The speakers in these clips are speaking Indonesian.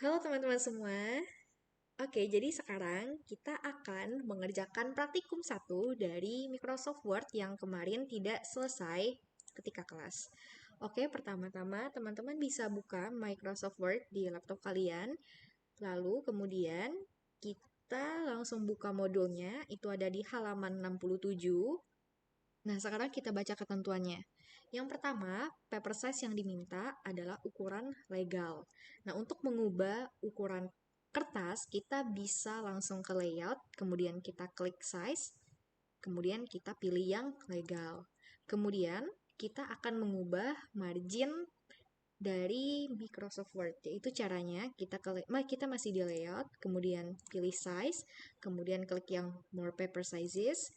Halo teman-teman semua. Oke, jadi sekarang kita akan mengerjakan praktikum satu dari Microsoft Word yang kemarin tidak selesai ketika kelas. Oke, pertama-tama teman-teman bisa buka Microsoft Word di laptop kalian. Lalu kemudian kita langsung buka modulnya, itu ada di halaman 67. Nah, sekarang kita baca ketentuannya. Yang pertama, paper size yang diminta adalah ukuran legal. Nah, untuk mengubah ukuran kertas, kita bisa langsung ke layout, kemudian kita klik size, kemudian kita pilih yang legal. Kemudian, kita akan mengubah margin dari Microsoft Word, yaitu caranya kita masih di layout, kemudian pilih size, kemudian klik yang more paper sizes,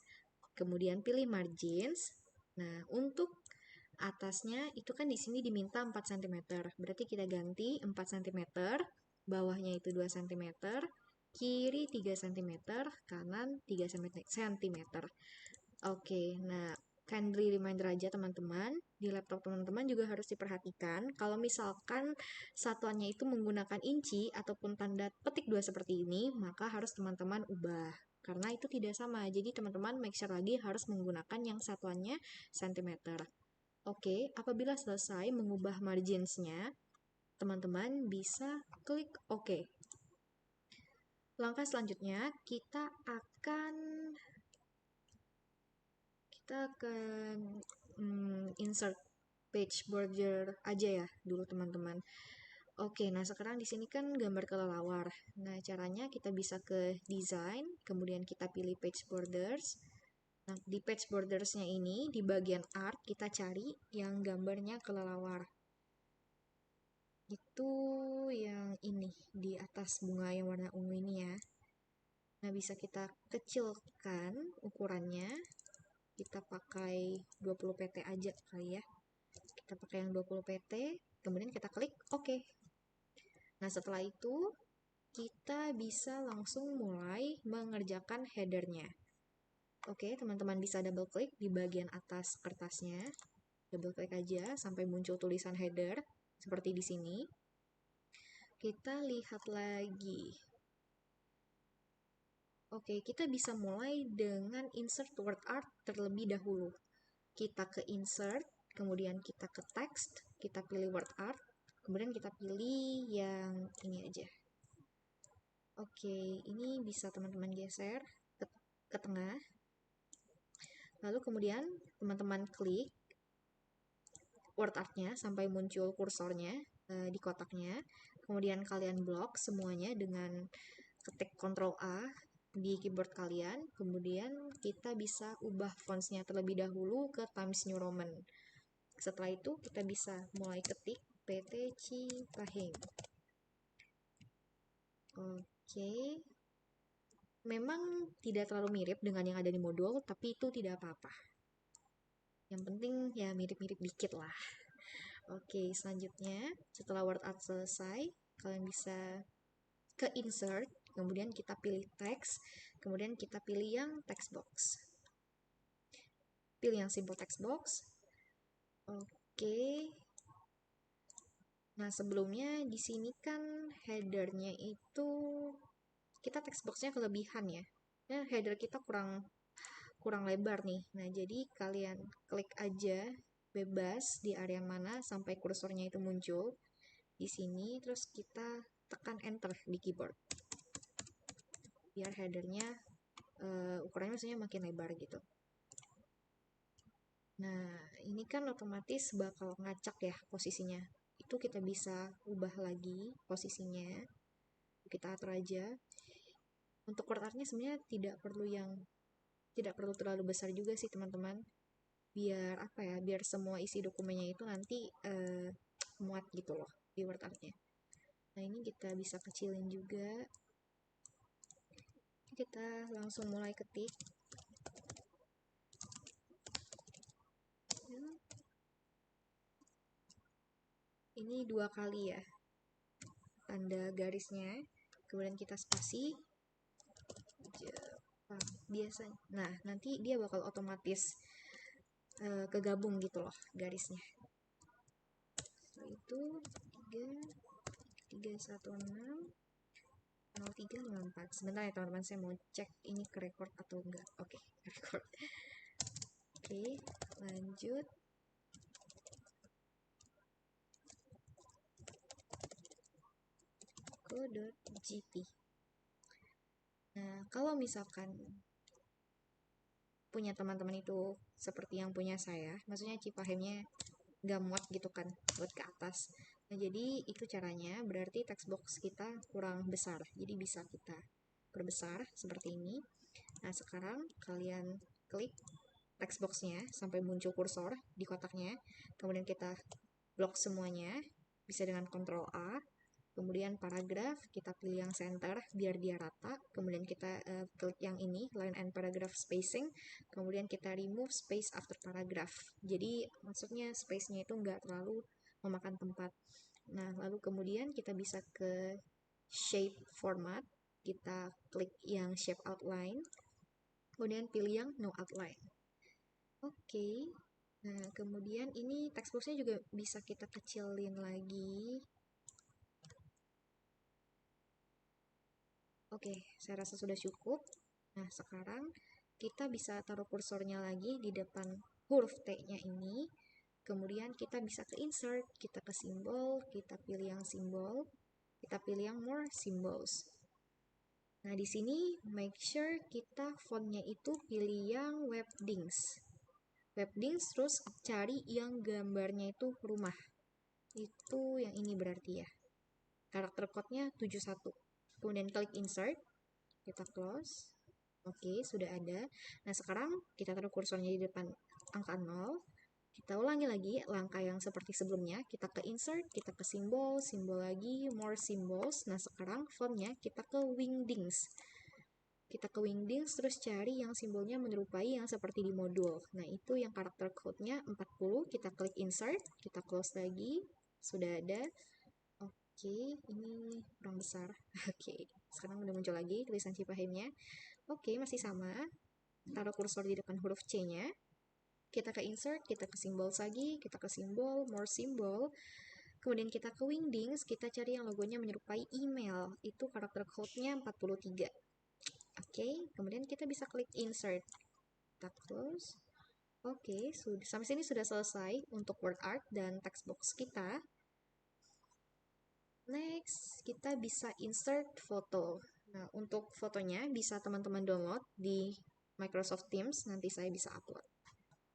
kemudian pilih margins. Nah, untuk atasnya itu kan di sini diminta 4 cm. Berarti kita ganti 4 cm, bawahnya itu 2 cm, kiri 3 cm, kanan 3 cm. Oke, nah kindly reminder aja teman-teman, di laptop teman-teman juga harus diperhatikan kalau misalkan satuannya itu menggunakan inci ataupun tanda petik 2 seperti ini, maka harus teman-teman ubah. Karena itu tidak sama, jadi teman-teman make sure lagi harus menggunakan yang satuannya cm. Oke, apabila selesai mengubah marginsnya, teman-teman bisa klik OK. Langkah selanjutnya, kita akan insert page border aja ya dulu teman-teman. Oke, nah sekarang di sini kan gambar kelelawar. Nah, caranya kita bisa ke design, kemudian kita pilih page borders. Nah, di page bordersnya ini, di bagian art, kita cari yang gambarnya kelelawar. Itu yang ini, di atas bunga yang warna ungu ini ya. Nah, bisa kita kecilkan ukurannya. Kita pakai 20 pt aja kali ya. Kita pakai yang 20 pt, kemudian kita klik OK. Nah, setelah itu kita bisa langsung mulai mengerjakan headernya. Oke, teman-teman bisa double klik di bagian atas kertasnya. Double klik aja sampai muncul tulisan header seperti di sini. Kita lihat lagi. Oke, kita bisa mulai dengan insert word art terlebih dahulu. Kita ke insert, kemudian kita ke text, kita pilih word art, kemudian kita pilih yang ini aja. Oke, ini bisa teman-teman geser ke tengah. Lalu kemudian teman-teman klik word artnya sampai muncul kursornya di kotaknya. Kemudian kalian blok semuanya dengan ketik Ctrl A di keyboard kalian. Kemudian kita bisa ubah fontsnya terlebih dahulu ke Times New Roman. Setelah itu kita bisa mulai ketik PT Cipahing. Oke. Memang tidak terlalu mirip dengan yang ada di modul, tapi itu tidak apa-apa. Yang penting ya mirip-mirip dikit lah. Oke, selanjutnya setelah word art selesai, kalian bisa ke insert, kemudian kita pilih text, kemudian kita pilih yang text box. Pilih yang simple text box. Oke. Nah, sebelumnya di sini kan headernya itu kita text boxnya kelebihan ya. Nah, header kita kurang lebar nih. Nah, jadi kalian klik aja bebas di area mana sampai kursornya itu muncul di sini, terus kita tekan enter di keyboard. Biar headernya ukurannya maksudnya makin lebar gitu. Nah, ini kan otomatis bakal ngacak ya posisinya. Itu kita bisa ubah lagi posisinya. Kita atur aja. Untuk word artnya sebenarnya tidak perlu terlalu besar juga sih teman-teman. Biar apa ya? Biar semua isi dokumennya itu nanti muat gitu loh di word artnya. Nah, ini kita bisa kecilin juga. Kita langsung mulai ketik. Ini 2 kali ya tanda garisnya, kemudian kita spasi Jepang biasanya. Nah, nanti dia bakal otomatis kegabung gitu loh garisnya. Setelah itu 3 316 0354. Sebentar ya teman-teman, saya mau cek ini ke record atau enggak. Oke, record. Oke, lanjut. .gp. Nah, kalau misalkan punya teman-teman itu seperti yang punya saya, maksudnya Cipahemnya nggak muat gitu kan buat ke atas. Nah, jadi itu caranya, berarti text box kita kurang besar. Jadi bisa kita perbesar seperti ini. Nah, sekarang kalian klik text box-nya sampai muncul kursor di kotaknya. Kemudian kita blok semuanya, bisa dengan Ctrl A. Kemudian paragraf, kita pilih yang center biar dia rata. Kemudian kita klik yang ini, line and paragraph spacing. Kemudian kita remove space after paragraph. Jadi maksudnya space-nya itu nggak terlalu memakan tempat. Nah, lalu kemudian kita bisa ke shape format. Kita klik yang shape outline. Kemudian pilih yang no outline. Oke. Nah, kemudian ini text box-nya juga bisa kita kecilin lagi. Oke, saya rasa sudah cukup. Nah, sekarang kita bisa taruh kursornya lagi di depan huruf T-nya ini. Kemudian kita bisa ke insert, kita ke simbol, kita pilih yang simbol, kita pilih yang more symbols. Nah, di sini make sure kita fontnya itu pilih yang Webdings. Webdings, terus cari yang gambarnya itu rumah. Itu yang ini berarti ya. Karakter code-nya 71. Kemudian klik insert, kita close. Oke, sudah ada. Nah, sekarang kita taruh kursornya di depan angka 0. Kita ulangi lagi langkah yang seperti sebelumnya. Kita ke insert, kita ke simbol, simbol lagi, more symbols. Nah, sekarang fontnya kita ke Wingdings. Kita ke Wingdings, terus cari yang simbolnya menyerupai yang seperti di modul. Nah, itu yang karakter code-nya 40. Kita klik insert, kita close lagi. Sudah ada. Oke, ini kurang besar. Oke, sekarang udah muncul lagi tulisan Cipahemnya. Oke, masih sama. Taruh kursor di depan huruf C-nya. Kita ke insert, kita ke simbol lagi, kita ke simbol, more symbol. Kemudian kita ke Wingdings, kita cari yang logonya menyerupai email. Itu karakter code-nya 43. Oke, kemudian kita bisa klik insert. Kita close. Oke, sampai sini sudah selesai untuk word art dan text box kita. Next, kita bisa insert foto. Nah, untuk fotonya bisa teman-teman download di Microsoft Teams, nanti saya bisa upload.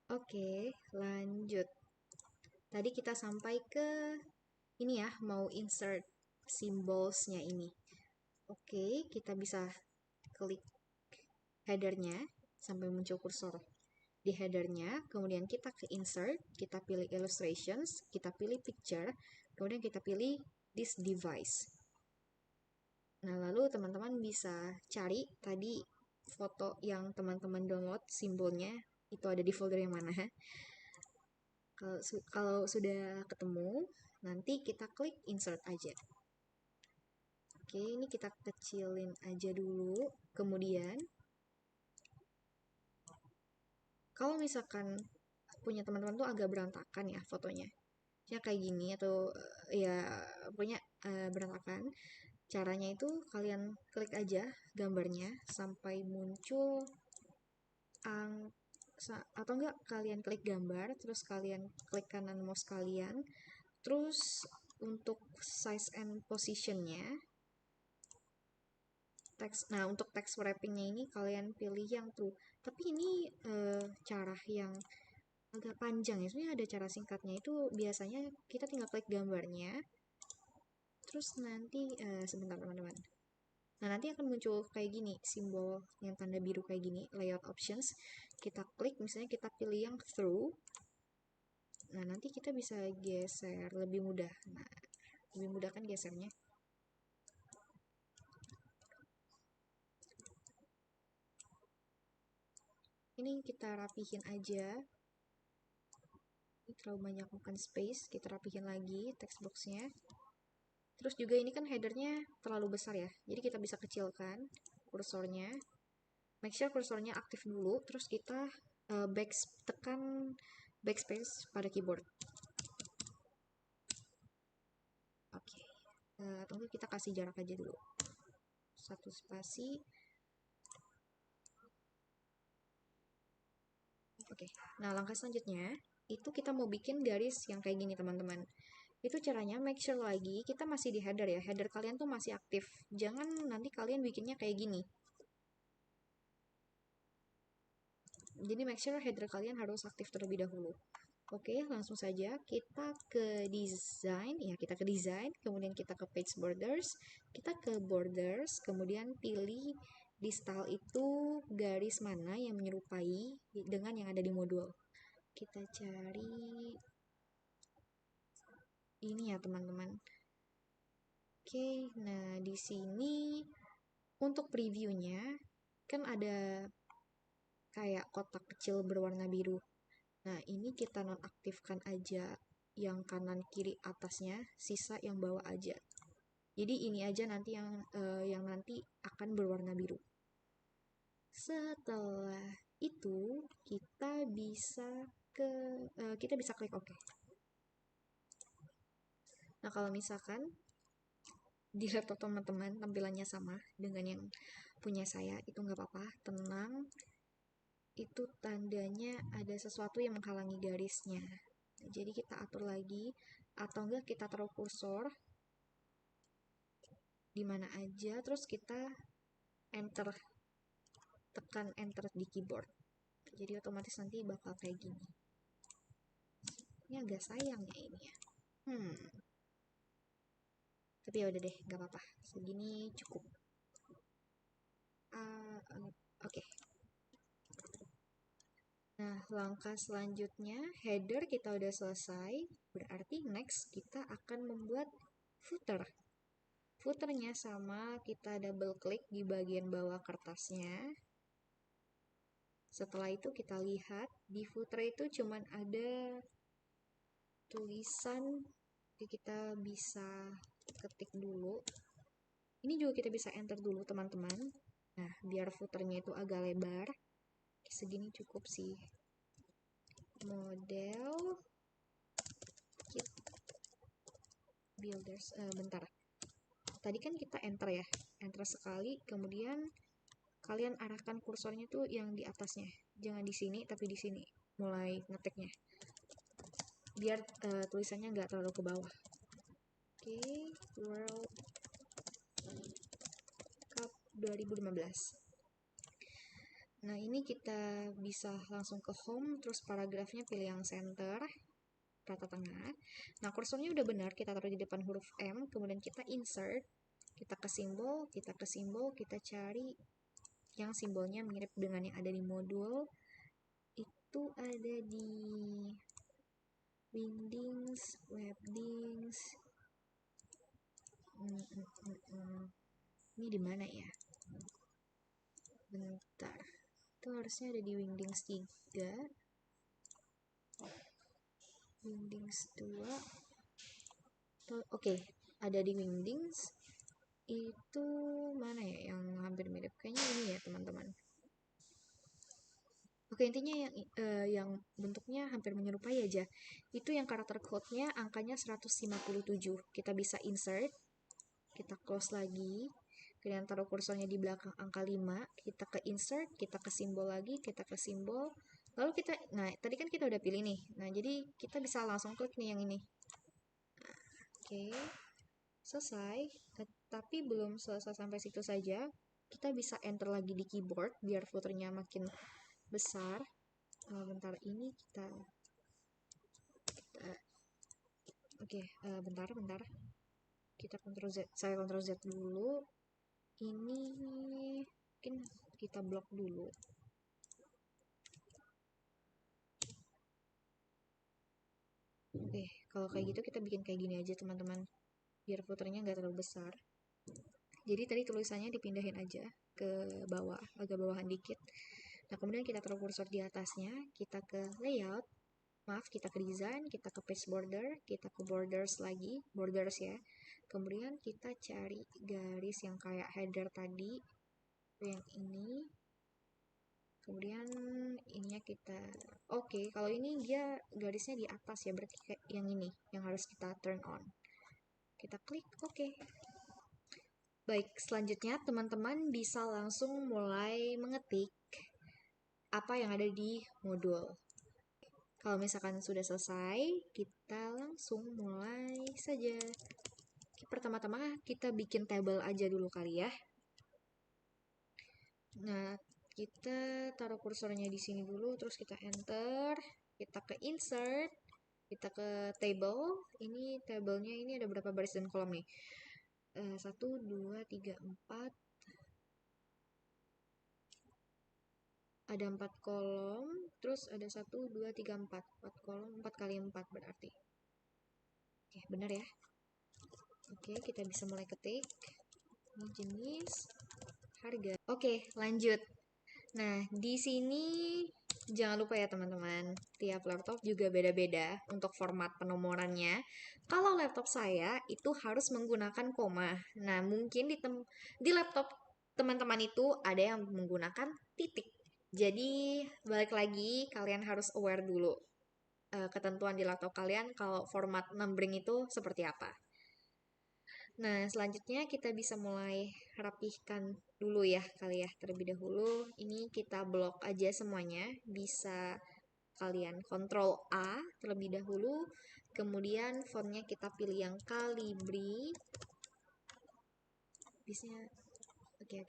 Oke, lanjut. Tadi kita sampai ke ini ya, mau insert symbols-nya ini. Oke, kita bisa klik header-nya sampai muncul kursor di header-nya, kemudian kita ke insert, kita pilih illustrations, kita pilih picture, kemudian kita pilih this device. Nah, lalu teman-teman bisa cari tadi foto yang teman-teman download, simbolnya itu ada di folder yang mana. Kalau sudah ketemu, nanti kita klik insert aja. Oke, ini kita kecilin aja dulu. Kemudian, kalau misalkan punya teman-teman tuh agak berantakan ya fotonya, ya kayak gini atau ya punya berantakan. Caranya itu kalian klik aja gambarnya sampai muncul atau enggak kalian klik gambar, terus kalian klik kanan mouse kalian, terus untuk size and positionnya text, nah untuk text wrappingnya ini kalian pilih yang true. Tapi ini cara yang agak panjang ya, sebenarnya ada cara singkatnya. Itu biasanya kita tinggal klik gambarnya, terus nanti sebentar teman-teman. Nah, nanti akan muncul kayak gini, simbol yang tanda biru kayak gini, layout options. Kita klik, misalnya kita pilih yang through. Nah, nanti kita bisa geser lebih mudah. Nah, lebih mudah kan gesernya. Ini kita rapihin aja. Ini terlalu banyak makan space, kita rapihin lagi text box-nya. Terus juga ini kan headernya terlalu besar ya, jadi kita bisa kecilkan kursornya. Make sure kursornya aktif dulu, terus kita tekan backspace pada keyboard. Oke, Tunggu, kita kasih jarak aja dulu. 1 spasi. Oke, nah langkah selanjutnya itu kita mau bikin garis yang kayak gini teman-teman. Itu caranya make sure lagi kita masih di header ya. Header kalian tuh masih aktif. Jangan nanti kalian bikinnya kayak gini. Jadi make sure header kalian harus aktif terlebih dahulu. Oke, langsung saja kita ke design. Ya, kita ke design, kemudian kita ke page borders, kita ke borders, kemudian pilih di style itu garis mana yang menyerupai dengan yang ada di modul. Kita cari ini ya, teman-teman. Oke, nah di sini untuk previewnya kan ada kayak kotak kecil berwarna biru. Nah, ini kita nonaktifkan aja yang kanan kiri atasnya, sisa yang bawah aja. Jadi ini aja nanti yang nanti akan berwarna biru. Setelah itu kita bisa klik OK. Nah, kalau misalkan di laptop teman-teman tampilannya sama dengan yang punya saya, itu nggak apa-apa, tenang. Itu tandanya ada sesuatu yang menghalangi garisnya. Jadi kita atur lagi, atau enggak kita taruh kursor di mana aja, terus kita enter, tekan enter di keyboard. Jadi otomatis nanti bakal kayak gini. Ini agak sayang ya ini ya. Tapi ya udah deh, nggak apa-apa. Segini cukup. Oke. Nah, langkah selanjutnya header kita udah selesai. Berarti next kita akan membuat footer. Footernya sama, kita double klik di bagian bawah kertasnya. Setelah itu kita lihat di footer itu cuman ada tulisan, jadi kita bisa ketik dulu. Ini juga kita bisa enter dulu teman-teman. Nah, biar footernya itu agak lebar. Segini cukup sih. Model kit builders. Bentar. Tadi kan kita enter ya. Enter sekali, kemudian kalian arahkan kursornya tuh yang di atasnya. Jangan di sini, tapi di sini. Mulai ngetiknya. Biar tulisannya nggak terlalu ke bawah. Oke, World Cup 2015. Nah, ini kita bisa langsung ke home, terus paragrafnya pilih yang center, rata tengah. Nah, kursornya udah benar, kita taruh di depan huruf M, kemudian kita insert, kita ke simbol, kita cari yang simbolnya mirip dengan yang ada di modul. Itu ada di Wingdings, Webdings. Ini di mana ya? Bentar. Itu harusnya ada di Wingdings 3. Wingdings 2. Oke, ada di Wingdings. Itu mana ya yang hampir mirip? Kayaknya ini ya, teman-teman. Oke, intinya yang bentuknya hampir menyerupai aja. Itu yang karakter code-nya angkanya 157. Kita bisa insert, kita close lagi, kemudian taruh kursornya di belakang angka 5, kita ke insert, kita ke simbol lagi, kita ke simbol, lalu kita, nah tadi kan kita udah pilih nih, nah jadi kita bisa langsung klik nih yang ini. Oke, selesai. Tapi belum selesai sampai situ saja, kita bisa enter lagi di keyboard biar footernya makin besar. Bentar, ini kita oke, bentar kita saya Ctrl Z dulu. Ini mungkin kita blok dulu. Oke, kalau kayak gitu kita bikin kayak gini aja teman-teman, biar footernya nggak terlalu besar. Jadi tadi tulisannya dipindahin aja ke bawah, agak bawahan dikit. Nah, kemudian kita taruh kursor di atasnya, kita ke layout, kita ke design, kita ke page border, kita ke borders lagi, borders ya. Kemudian kita cari garis yang kayak header tadi, yang ini. Kemudian ininya kita, oke, kalau ini dia garisnya di atas ya, berarti kayak yang ini, yang harus kita turn on. Kita klik oke. Baik, selanjutnya teman-teman bisa langsung mulai mengetik apa yang ada di modul. Kalau misalkan sudah selesai, kita langsung mulai saja. Pertama-tama kita bikin table aja dulu kali ya. Nah, kita taruh kursornya di sini dulu, terus kita enter, kita ke insert, kita ke table. Ini tablenya ini ada berapa baris dan kolom nih? 1, 2, 3, 4. Ada 4 kolom, terus ada 1, 2, 3, 4. 4 kolom, 4 kali 4 berarti. Oke, benar ya? Oke, kita bisa mulai ketik. Ini jenis, harga. Oke, lanjut. Nah, di sini jangan lupa ya teman-teman, tiap laptop juga beda-beda untuk format penomorannya. Kalau laptop saya itu harus menggunakan koma. Nah, mungkin di laptop teman-teman itu ada yang menggunakan titik. Jadi, balik lagi, kalian harus aware dulu ketentuan di laptop kalian kalau format numbering itu seperti apa. Nah, selanjutnya kita bisa mulai rapihkan dulu ya kali ya terlebih dahulu. Ini kita blok aja semuanya. Bisa kalian Ctrl A terlebih dahulu. Kemudian fontnya kita pilih yang Calibri. Bisnya Oke.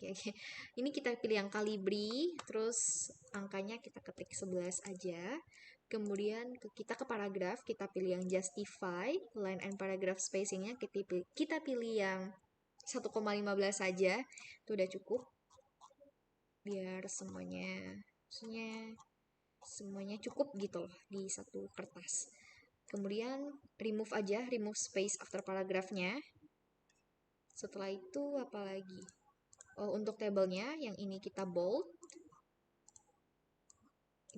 Ini kita pilih yang Calibri, terus angkanya kita ketik 11 aja. Kemudian kita ke paragraf, kita pilih yang Justify, line and paragraph spacingnya kita pilih yang 1,15 saja. Itu udah cukup. Biar semuanya cukup gitu loh di satu kertas. Kemudian remove space after paragrafnya. Setelah itu apa lagi? Oh, untuk tabelnya yang ini kita bold.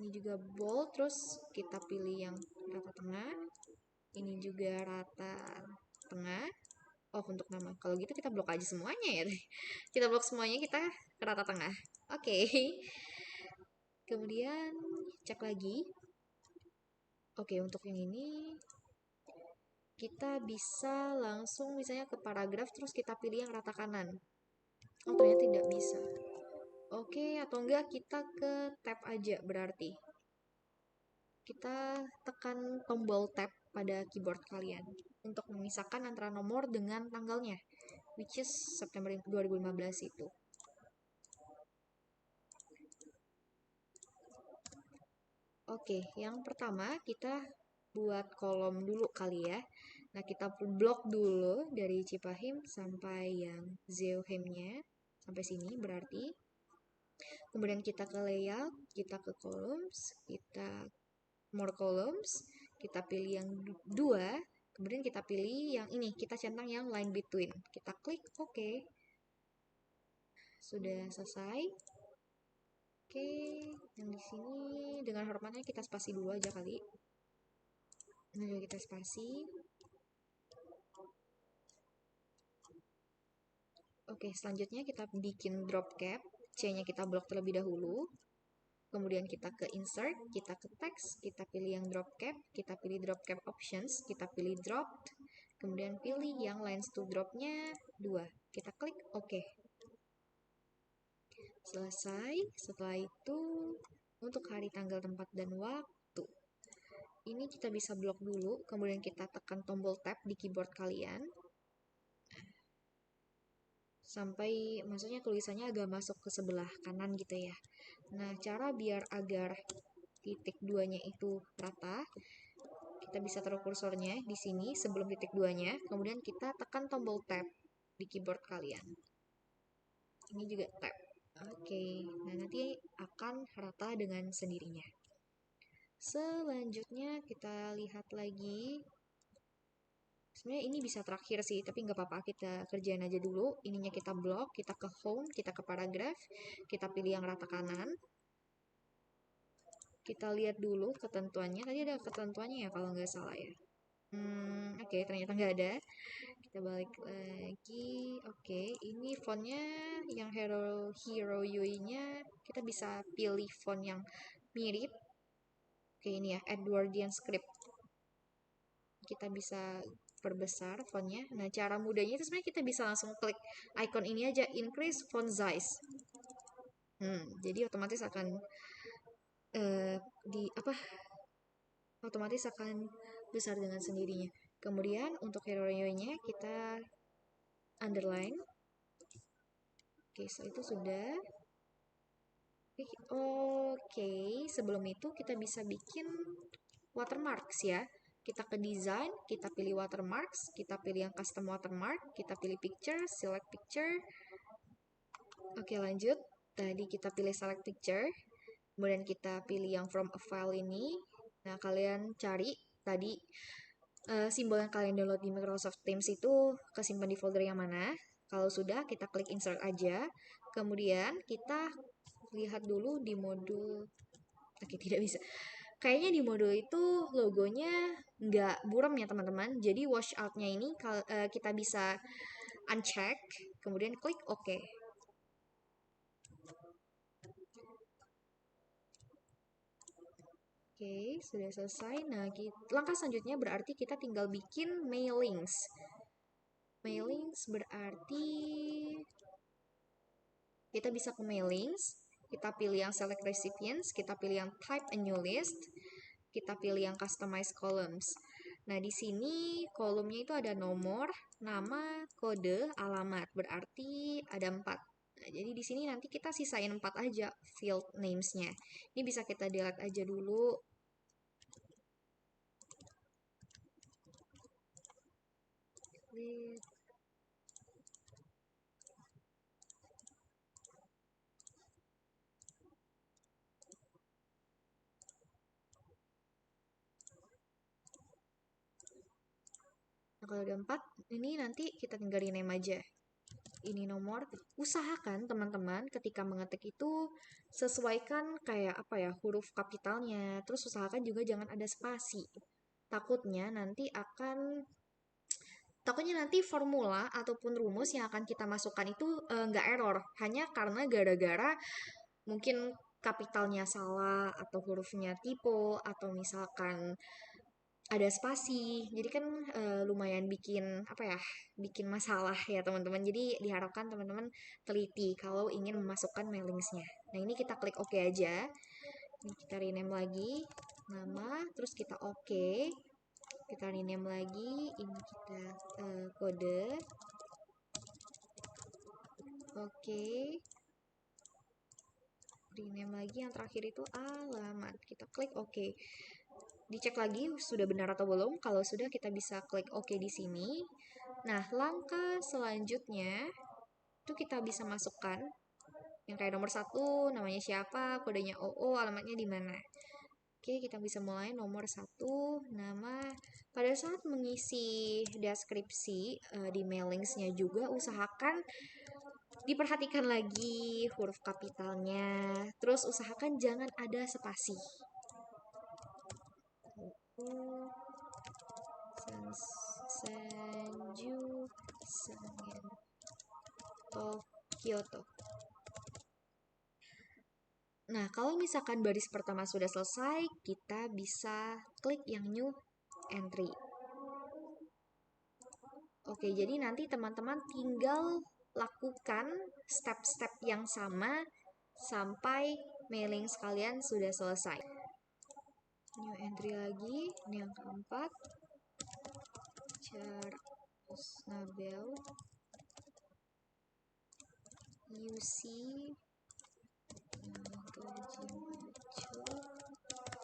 Ini juga bold, terus kita pilih yang rata tengah. Ini juga rata tengah. Oh, untuk nama. Kalau gitu kita blok aja semuanya ya. Kita blok semuanya, kita ke rata tengah. Oke. Kemudian cek lagi. Oke, untuk yang ini kita bisa langsung misalnya ke paragraf terus kita pilih yang rata kanan. Oh, ternyata tidak bisa. Oke, atau enggak kita ke tab aja berarti. Kita tekan tombol tab pada keyboard kalian untuk memisahkan antara nomor dengan tanggalnya, which is September 2015 itu. Oke, yang pertama kita buat kolom dulu kali ya. Nah, kita blok dulu dari Cipahim sampai yang Zeohemnya, sampai sini berarti. Kemudian kita ke layout, kita ke columns, kita more columns, kita pilih yang 2, kemudian kita pilih yang ini, kita centang yang line between. Kita klik OK. Sudah selesai. Oke, yang di sini dengan hormatnya kita spasi dulu aja kali. Nah, kita spasi. Oke, selanjutnya kita bikin drop cap. C-nya kita blok terlebih dahulu. Kemudian kita ke insert, kita ke text, kita pilih yang drop cap, kita pilih drop cap options, kita pilih dropped, kemudian pilih yang lines to drop-nya 2. Kita klik OK. Selesai. Setelah itu untuk hari, tanggal, tempat, dan waktu. Ini kita bisa blok dulu, kemudian kita tekan tombol tab di keyboard kalian. Sampai maksudnya tulisannya agak masuk ke sebelah kanan gitu ya. Nah, cara biar agar titik 2-nya itu rata, kita bisa taruh kursornya di sini sebelum titik 2-nya, kemudian kita tekan tombol tab di keyboard kalian. Ini juga tab. Oke, nah nanti akan rata dengan sendirinya. Selanjutnya kita lihat lagi. Sebenarnya ini bisa terakhir sih, tapi nggak apa-apa, kita kerjain aja dulu. Ininya kita blok, kita ke home, kita ke paragraf, kita pilih yang rata kanan. Kita lihat dulu ketentuannya. Tadi ada ketentuannya ya kalau nggak salah ya. Oke, ternyata nggak ada. Kita balik lagi. Oke, ini fontnya yang Hero UI-nya kita bisa pilih font yang mirip. Oke, ini ya, Edwardian Script. Kita bisa perbesar fontnya. Nah, cara mudahnya itu sebenarnya kita bisa langsung klik icon ini aja, increase font size. Jadi otomatis akan otomatis akan besar dengan sendirinya. Kemudian untuk hero-nya kita underline. Oke, setelah itu sudah. Oke, sebelum itu kita bisa bikin watermarks ya. Kita ke design, kita pilih watermarks, kita pilih yang custom watermark, kita pilih picture, select picture. Oke, lanjut. Tadi kita pilih select picture, kemudian kita pilih yang from a file ini. Nah, kalian cari tadi simbol yang kalian download di Microsoft Teams itu kesimpan di folder yang mana. Kalau sudah, kita klik insert aja. Kemudian kita lihat dulu di modul. Oke, tidak bisa. Kayaknya di modul itu logonya nggak buram ya teman-teman. Jadi washout-nya ini kita bisa uncheck, kemudian klik OK. Oke, sudah selesai. Nah, langkah selanjutnya berarti kita tinggal bikin mailings. Mailings berarti kita bisa ke mailings, kita pilih yang select recipients, kita pilih yang type a new list, kita pilih yang customize columns. Nah, di sini kolomnya itu ada nomor, nama, kode, alamat. Berarti ada 4. Nah, jadi di sini nanti kita sisain 4 aja field names-nya. Ini bisa kita delete aja dulu. Nah, kalau ada 4, ini nanti kita tinggal rename aja. Ini nomor. Usahakan teman-teman ketika mengetik itu sesuaikan kayak apa ya, huruf kapitalnya. Terus usahakan juga jangan ada spasi. Takutnya nanti formula ataupun rumus yang akan kita masukkan itu nggak error. Hanya karena gara-gara mungkin kapitalnya salah atau hurufnya typo atau misalkan ada spasi. Jadi kan lumayan bikin masalah ya teman-teman. Jadi diharapkan teman-teman teliti kalau ingin memasukkan mailingsnya. Nah, ini kita klik OK aja. Ini kita rename lagi nama, terus kita OK. Kita rename lagi, ini kita kode. OK. Rename lagi, yang terakhir itu alamat. Kita klik OK. Dicek lagi sudah benar atau belum. Kalau sudah, kita bisa klik OK di sini. Nah, langkah selanjutnya itu kita bisa masukkan yang kayak nomor 1, namanya siapa, kodenya OO, alamatnya di mana. Oke, kita bisa mulai nomor 1, nama. Pada saat mengisi deskripsi di mailingsnya juga, usahakan diperhatikan lagi huruf kapitalnya. Terus usahakan jangan ada spasi. Senju Sangen Kyoto. Nah, kalau misalkan baris pertama sudah selesai, kita bisa klik yang new entry. Oke, jadi nanti teman-teman tinggal lakukan step-step yang sama sampai mailing sekalian sudah selesai. New entry lagi, ini yang keempat. Charles Nabel UC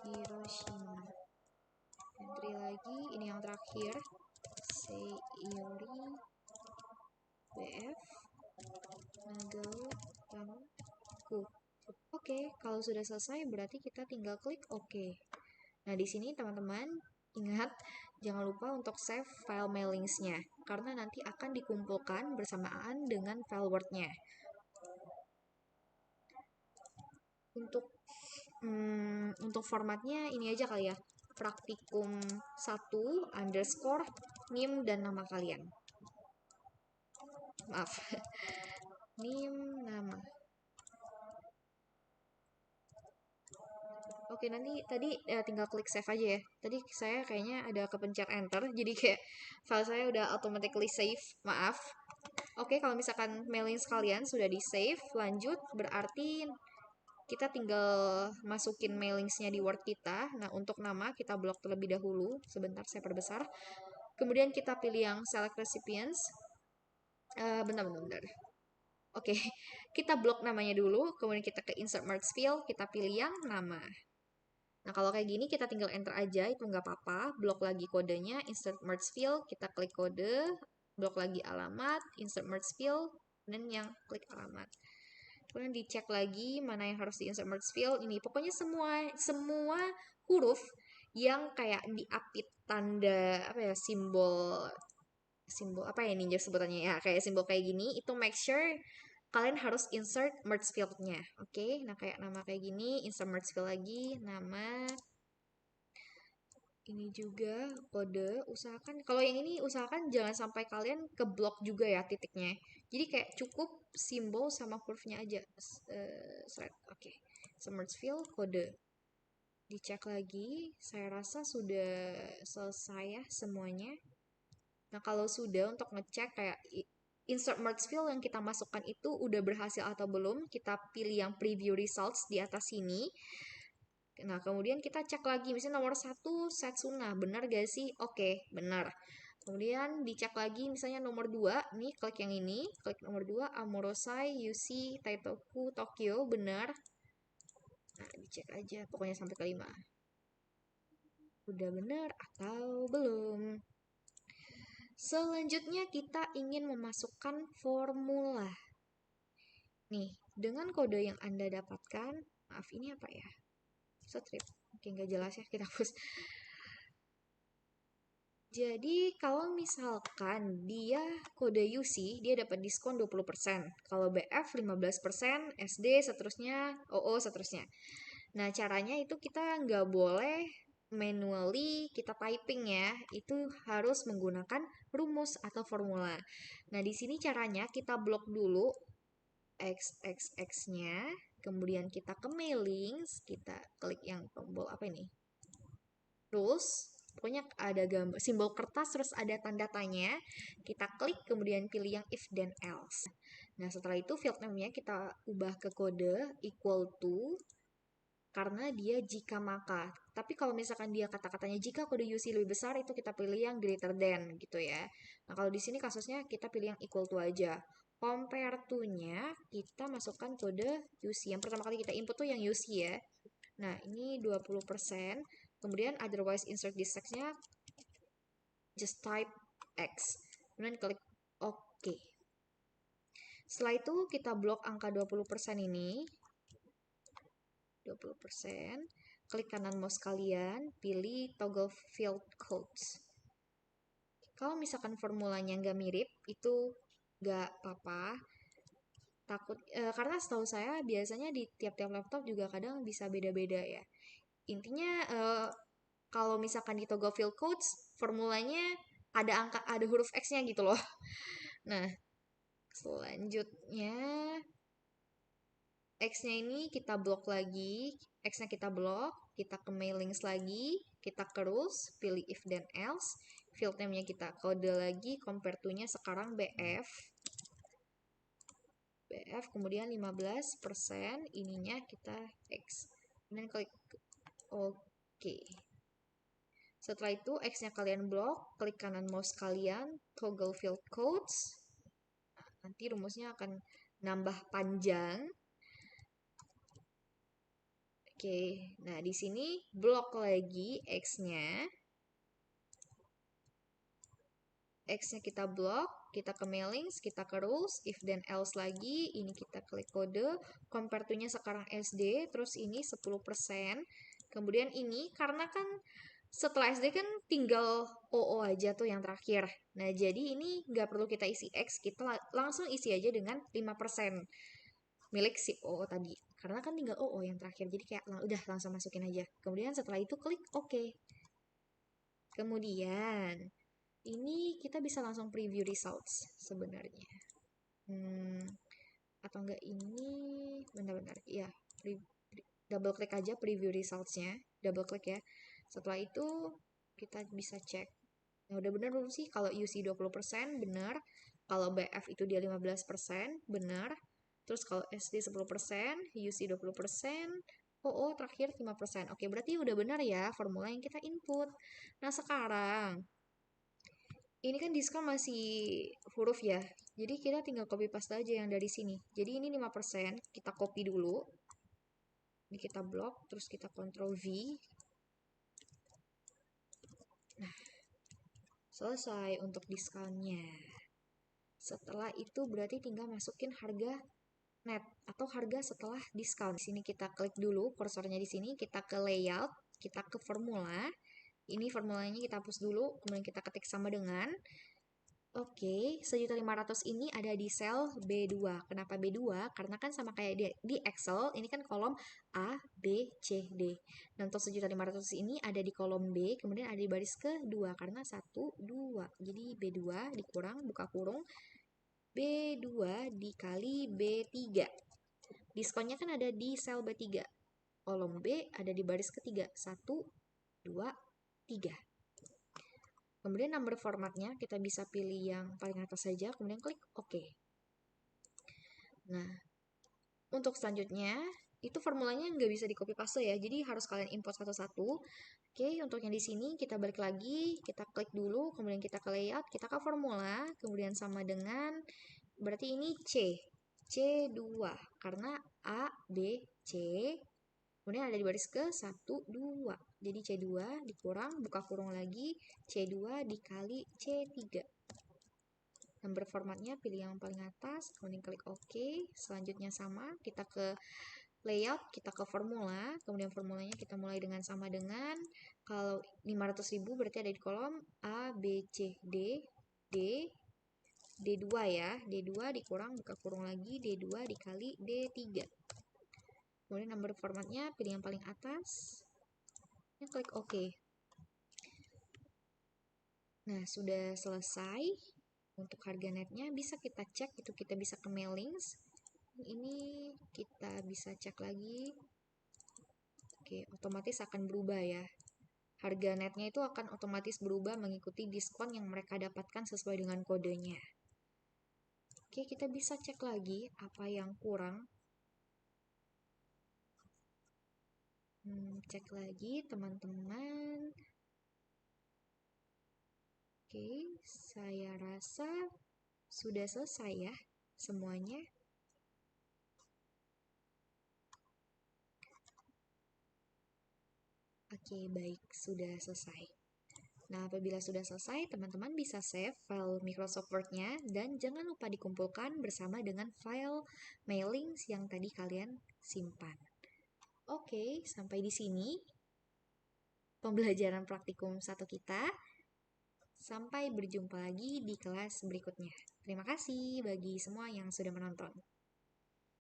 Hiroshima. Entry lagi, ini yang terakhir. Seiyori BF Nagao Tanku. Oke, kalau sudah selesai berarti kita tinggal klik OK. Nah, di sini teman-teman ingat jangan lupa untuk save file mailingsnya karena nanti akan dikumpulkan bersamaan dengan file Word-nya. Untuk formatnya ini aja kali ya, praktikum 1_NIM dan nama kalian. Maaf. NIM nama. Oke, nanti tadi tinggal klik save aja ya. Tadi saya kayaknya ada kepencet enter, jadi kayak file saya udah automatically save. Maaf. Oke, kalau misalkan mailing sekalian sudah di save, lanjut berarti kita tinggal masukin mailingsnya di Word kita. Nah, untuk nama kita blok terlebih dahulu. Sebentar, saya perbesar. Kemudian kita pilih yang select recipients. Bentar. Oke, kita blok namanya dulu. Kemudian kita ke insert merge field. Kita pilih yang nama. Nah, kalau kayak gini kita tinggal enter aja, itu nggak apa-apa. Blok lagi kodenya, insert merge field. Kita klik kode. Blok lagi alamat, insert merge field. Dan yang klik alamat. Kemudian dicek lagi mana yang harus di insert merge field ini. Pokoknya semua huruf yang kayak diapit tanda apa ya, simbol apa ya ninja sebutannya ya, kayak simbol kayak gini itu make sure kalian harus insert merge field-nya. Oke, nah kayak nama kayak gini, insert merge field lagi, nama ini juga kode. Usahakan kalau yang ini usahakan jangan sampai kalian keblok juga ya titiknya, jadi kayak cukup simbol sama hurufnya aja. Oke, merge field kode dicek lagi. Saya rasa sudah selesai ya semuanya. Nah, kalau sudah, untuk ngecek kayak insert merge field yang kita masukkan itu udah berhasil atau belum, kita pilih yang preview results di atas sini. Nah, kemudian kita cek lagi, misalnya nomor 1 Setsuna, benar gak sih? Oke, benar. Kemudian dicek lagi, misalnya nomor 2, nih klik yang ini, klik nomor 2, Amorosai, Yusi, Taitoku, Tokyo, benar. Nah, dicek aja, pokoknya sampai ke 5. Udah benar atau belum? Selanjutnya kita ingin memasukkan formula. Nih, dengan kode yang Anda dapatkan, maaf ini apa ya? Strip. Oke, nggak jelas ya, kita hapus. Jadi, kalau misalkan dia kode UC, dia dapat diskon 20%. Kalau BF 15%, SD seterusnya, OO seterusnya. Nah, caranya itu kita nggak boleh manually kita typing ya. Itu harus menggunakan rumus atau formula. Nah, di sini caranya kita blok dulu XXX-nya, kemudian kita ke mailings, kita klik yang tombol apa ini? Rules. Pokoknya ada gambar simbol kertas terus ada tanda tanya. Kita klik kemudian pilih yang if then else. Nah, setelah itu field name-nya kita ubah ke kode equal to karena dia jika maka. Tapi kalau misalkan dia kata-katanya jika kode UC lebih besar itu kita pilih yang greater than gitu ya. Nah, kalau di sini kasusnya kita pilih yang equal to aja. Compare to-nya kita masukkan kode UC. Yang pertama kali kita input tuh yang UC ya. Nah, ini 20%. Kemudian otherwise insert this text-nya just type X. Kemudian klik OK. Setelah itu kita blok angka 20% ini. 20%. Klik kanan mouse kalian, pilih toggle field codes. Kalau misalkan formulanya nggak mirip, itu nggak apa-apa. Karena setahu saya biasanya di tiap-tiap laptop juga kadang bisa beda-beda ya. Intinya kalau misalkan di toggle field codes, formulanya ada huruf X-nya gitu loh. Nah, selanjutnya X-nya ini kita blok lagi, X-nya kita blok, kita ke mailings lagi, kita ke rules, pilih if then else, field name-nya kita kode lagi, compare to-nya sekarang BF, kemudian 15%, ininya kita X, kemudian klik OK. Setelah itu X-nya kalian blok, klik kanan mouse kalian, toggle field codes, nanti rumusnya akan nambah panjang. Oke, nah di sini blok lagi X-nya. X-nya kita blok, kita ke mailings, kita ke rules, if then else lagi, ini kita klik kode, compare to-nya sekarang SD, terus ini 10%. Kemudian ini, karena kan setelah SD kan tinggal OO aja tuh yang terakhir. Nah, jadi ini nggak perlu kita isi X, kita langsung isi aja dengan 5% milik si OO tadi. Karena kan tinggal OO yang terakhir, jadi kayak udah langsung masukin aja. Kemudian setelah itu klik OK. Kemudian, ini kita bisa langsung preview results sebenarnya. Atau enggak ini, bentar-bentar. Ya, double klik aja preview results-nya, double klik ya. Setelah itu kita bisa cek. Nah, udah bener belum sih? Kalau UC 20% bener, kalau BF itu dia 15% bener, terus kalau SD 10%, UC 20%, OO terakhir 5%. Oke, berarti udah benar ya formula yang kita input. Nah, sekarang ini kan diskon masih huruf ya. Jadi kita tinggal copy paste aja yang dari sini. Jadi ini 5%, kita copy dulu. Ini kita blok, terus kita Ctrl V. Nah, selesai untuk diskonnya. Setelah itu berarti tinggal masukin harga net atau harga setelah diskon. Di sini kita klik dulu kursornya di sini, kita ke layout, kita ke formula. Ini formulanya kita hapus dulu, kemudian kita ketik sama dengan. Oke, 1.500.000 ini ada di sel B2. Kenapa B2? Karena kan sama kayak di Excel, ini kan kolom A, B, C, D. Dan untuk 1.500.000 ini ada di kolom B, kemudian ada di baris kedua, karena 1, 2. Jadi B2 dikurang, buka kurung, B2 dikali B3. Diskonnya kan ada di sel B3. Kolom B ada di baris ketiga, 1, 2, 3. Kemudian number formatnya kita bisa pilih yang paling atas saja, kemudian klik OK. Nah, untuk selanjutnya, itu formulanya nggak bisa di copy paste ya, jadi harus kalian import satu-satu. Oke, untuk yang di sini kita balik lagi, kita klik dulu, kemudian kita ke layout, kita ke formula, kemudian sama dengan, berarti ini C, C2, karena A, B, C, kemudian ada di baris ke 1, 2. Jadi C2 dikurang, buka kurung lagi, C2 dikali C3. Number formatnya pilih yang paling atas, kemudian klik OK. Selanjutnya sama, kita ke layout, kita ke formula, kemudian formulanya kita mulai dengan sama dengan, kalau 500.000 berarti ada di kolom A, B, C, D, D, D2 ya, D2 dikurang, buka kurung lagi, D2 dikali D3. Kemudian number formatnya pilih yang paling atas, dan klik OK. Nah, sudah selesai. Untuk harga netnya bisa kita cek, itu kita bisa ke mailings. Ini kita bisa cek lagi. Oke, otomatis akan berubah ya. Harga netnya itu akan otomatis berubah mengikuti diskon yang mereka dapatkan sesuai dengan kodenya. Oke, kita bisa cek lagi apa yang kurang. Cek lagi teman-teman. Oke, saya rasa sudah selesai ya semuanya. Oke, baik, sudah selesai. Nah, apabila sudah selesai, teman-teman bisa save file Microsoft Word-nya dan jangan lupa dikumpulkan bersama dengan file mailings yang tadi kalian simpan. Oke, sampai di sini pembelajaran praktikum 1 kita. Sampai berjumpa lagi di kelas berikutnya. Terima kasih bagi semua yang sudah menonton.